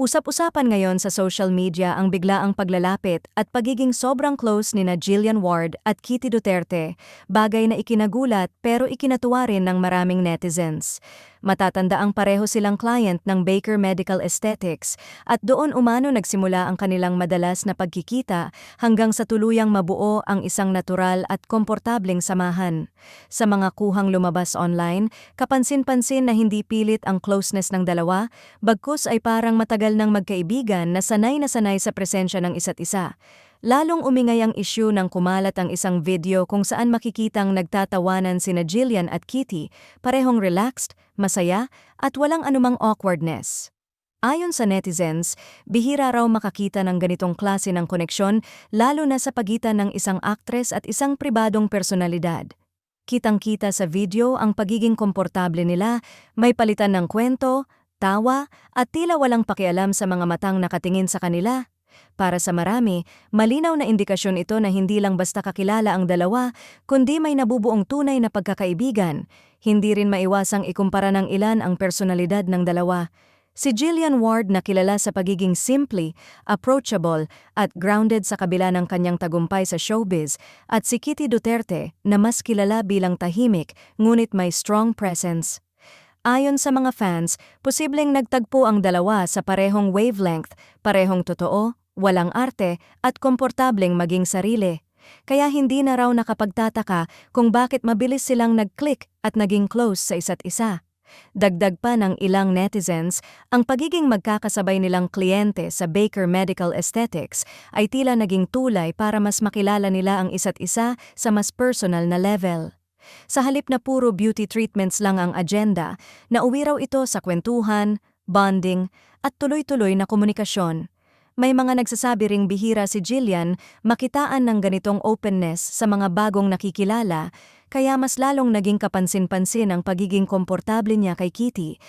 Usap-usapan ngayon sa social media ang biglaang paglalapit at pagiging sobrang close nina Jillian Ward at Kitty Duterte, bagay na ikinagulat pero ikinatuwa rin ng maraming netizens. Matatandaang pareho silang client ng Baker Medical Aesthetics at doon umano nagsimula ang kanilang madalas na pagkikita hanggang sa tuluyang mabuo ang isang natural at komportableng samahan. Sa mga kuhang lumabas online, kapansin-pansin na hindi pilit ang closeness ng dalawa, bagkus ay parang matagal ng magkaibigan na sanay sa presensya ng isa't isa. Lalong umingay ang issue nang kumalat ang isang video kung saan makikitang nagtatawanan sina Jillian at Kitty, parehong relaxed, masaya, at walang anumang awkwardness. Ayon sa netizens, bihira raw makakita ng ganitong klase ng koneksyon lalo na sa pagitan ng isang aktres at isang pribadong personalidad. Kitang-kita sa video ang pagiging komportable nila, may palitan ng kwento, tawa, at tila walang pakialam sa mga matang nakatingin sa kanila. Para sa marami, malinaw na indikasyon ito na hindi lang basta kakilala ang dalawa, kundi may nabubuong tunay na pagkakaibigan. Hindi rin maiwasang ikumpara ng ilan ang personalidad ng dalawa. Si Jillian Ward na kilala sa pagiging simple, approachable, at grounded sa kabila ng kanyang tagumpay sa showbiz, at si Kitty Duterte na mas kilala bilang tahimik ngunit may strong presence. Ayon sa mga fans, posibleng nagtagpo ang dalawa sa parehong wavelength, parehong totoo, walang arte, at komportableng maging sarili. Kaya hindi na raw nakapagtataka kung bakit mabilis silang nag-click at naging close sa isa't isa. Dagdag pa ng ilang netizens, ang pagiging magkakasabay nilang kliyente sa Baker Medical Aesthetics ay tila naging tulay para mas makilala nila ang isa't isa sa mas personal na level. Sa halip na puro beauty treatments lang ang agenda, nauwi raw ito sa kwentuhan, bonding, at tuloy-tuloy na komunikasyon. May mga nagsasabi ring bihira si Jillian makitaan ng ganitong openness sa mga bagong nakikilala, kaya mas lalong naging kapansin-pansin ang pagiging komportable niya kay Kitty,